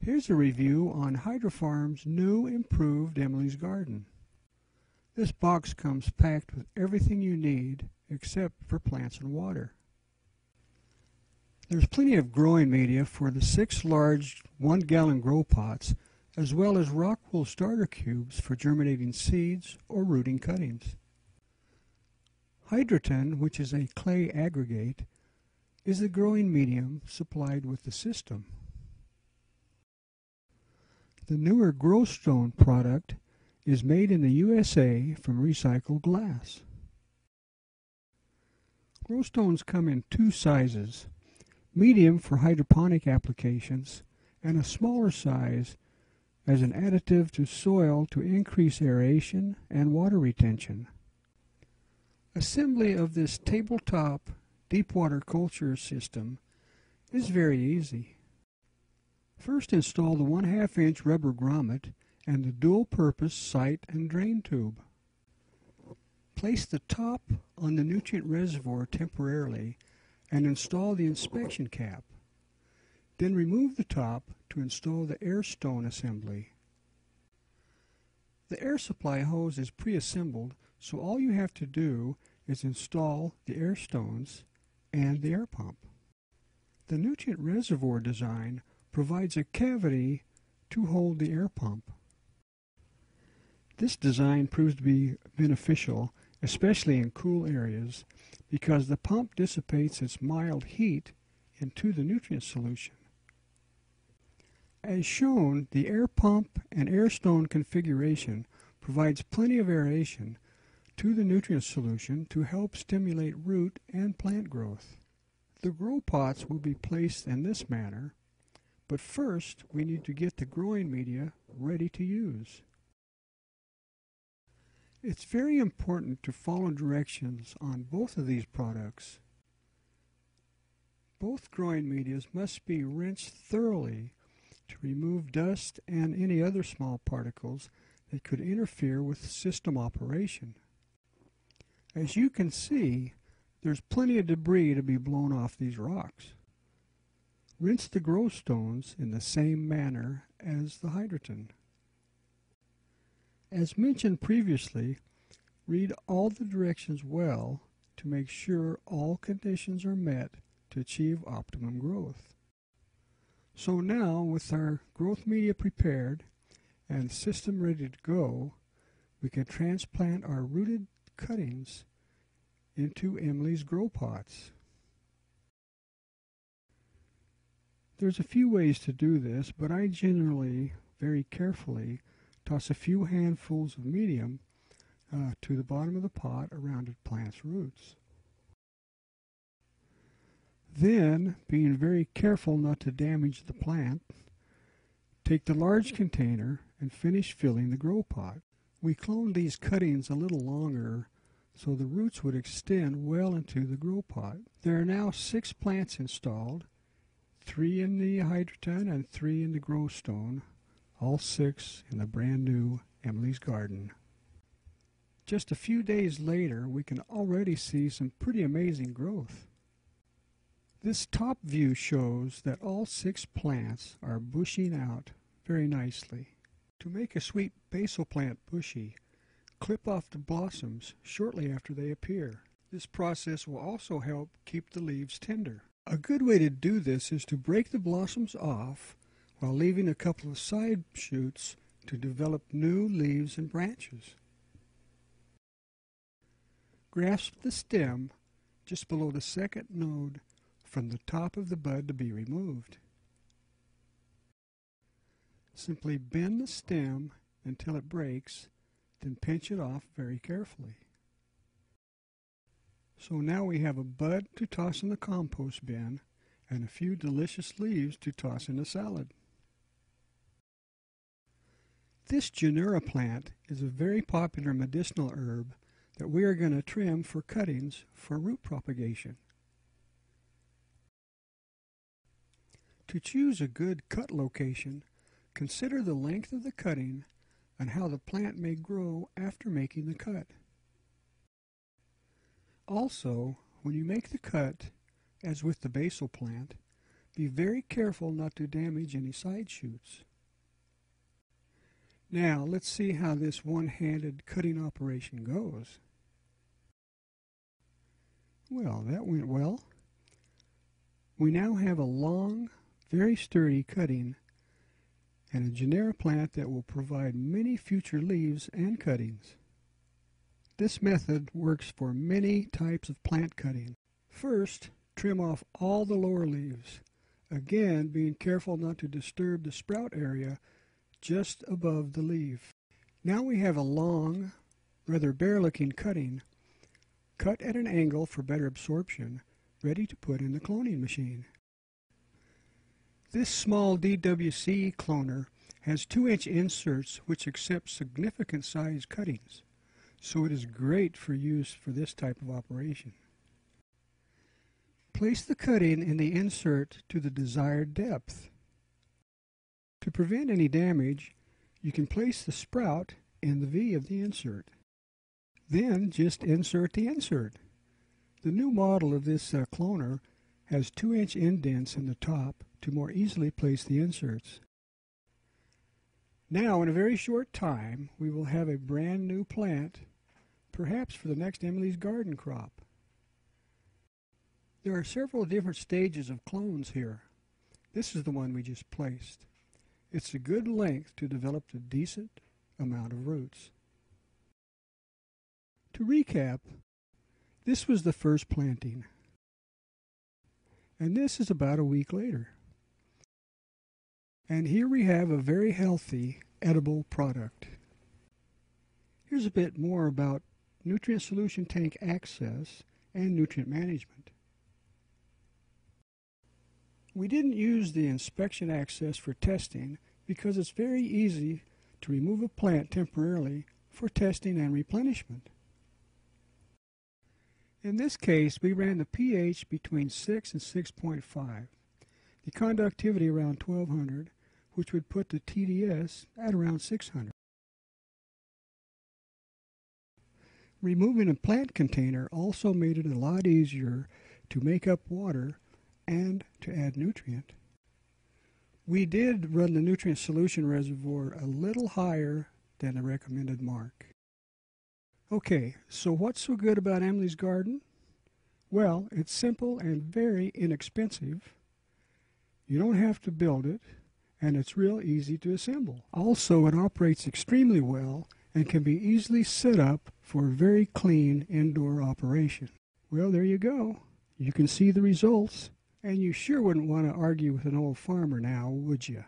Here's a review on Hydrofarm's new improved Emily's Garden. This box comes packed with everything you need except for plants and water. There's plenty of growing media for the 6 large 1-gallon grow pots, as well as rock wool starter cubes for germinating seeds or rooting cuttings. Hydroton, which is a clay aggregate, is the growing medium supplied with the system. The newer Growstone product is made in the USA from recycled glass. Growstones come in 2 sizes, medium for hydroponic applications and a smaller size as an additive to soil to increase aeration and water retention. Assembly of this tabletop deep water culture system is very easy. First, install the 1/2 inch rubber grommet and the dual-purpose sight and drain tube. Place the top on the nutrient reservoir temporarily and install the inspection cap. Then remove the top to install the air stone assembly. The air supply hose is pre-assembled, so all you have to do is install the air stones and the air pump. The nutrient reservoir design provides a cavity to hold the air pump. This design proves to be beneficial, especially in cool areas, because the pump dissipates its mild heat into the nutrient solution. As shown, the air pump and air stone configuration provides plenty of aeration to the nutrient solution to help stimulate root and plant growth. The grow pots will be placed in this manner, but first we need to get the growing media ready to use. It's very important to follow directions on both of these products. Both growing medias must be rinsed thoroughly to remove dust and any other small particles that could interfere with system operation. As you can see, there's plenty of debris to be blown off these rocks. Rinse the grow stones in the same manner as the Hydroton. As mentioned previously, read all the directions well to make sure all conditions are met to achieve optimum growth. So now, with our growth media prepared and system ready to go, we can transplant our rooted cuttings into Emily's grow pots. There's a few ways to do this, but I generally, very carefully, toss a few handfuls of medium to the bottom of the pot around a plant's roots. Then, being very careful not to damage the plant, take the large container and finish filling the grow pot. We cloned these cuttings a little longer so the roots would extend well into the grow pot. There are now 6 plants installed, 3 in the Hydroton and 3 in the Growstone, all 6 in the brand new Emily's Garden. Just a few days later, we can already see some pretty amazing growth. This top view shows that all 6 plants are bushing out very nicely. To make a sweet basil plant bushy, clip off the blossoms shortly after they appear. This process will also help keep the leaves tender. A good way to do this is to break the blossoms off while leaving a couple of side shoots to develop new leaves and branches. Grasp the stem just below the second node from the top of the bud to be removed. Simply bend the stem until it breaks, then pinch it off very carefully. So now we have a bud to toss in the compost bin and a few delicious leaves to toss in a salad. This Gynura plant is a very popular medicinal herb that we are going to trim for cuttings for root propagation. To choose a good cut location, consider the length of the cutting and how the plant may grow after making the cut. Also, when you make the cut, as with the basil plant, Be very careful not to damage any side shoots. Now let's see how this one-handed cutting operation goes. Well, that went well. We now have a long, very sturdy cutting and a Gynura plant that will provide many future leaves and cuttings. This method works for many types of plant cutting. First, trim off all the lower leaves, again being careful not to disturb the sprout area just above the leaf. Now we have a long, rather bare-looking cutting, cut at an angle for better absorption, ready to put in the cloning machine. This small DWC cloner has 2-inch inserts which accept significant size cuttings, so it is great for use for this type of operation. Place the cutting in the insert to the desired depth. To prevent any damage, you can place the sprout in the V of the insert. Then just insert the insert. The new model of this cloner has 2-inch indents in the top to more easily place the inserts. Now, in a very short time, we will have a brand new plant, perhaps for the next Emily's Garden crop. There are several different stages of clones here. This is the one we just placed. It's a good length to develop a decent amount of roots. To recap, this was the first planting, and this is about a week later. And here we have a very healthy, edible product. Here's a bit more about nutrient solution tank access and nutrient management. We didn't use the inspection access for testing because it's very easy to remove a plant temporarily for testing and replenishment. In this case, we ran the pH between 6 and 6.5, the conductivity around 1200, which would put the TDS at around 600. Removing a plant container also made it a lot easier to make up water and to add nutrient. We did run the nutrient solution reservoir a little higher than the recommended mark. Okay, so what's so good about Emily's Garden? Well, it's simple and very inexpensive. You don't have to build it, and it's real easy to assemble. Also, it operates extremely well and can be easily set up for a very clean indoor operation. Well, there you go. You can see the results, and you sure wouldn't want to argue with an old farmer now, would you?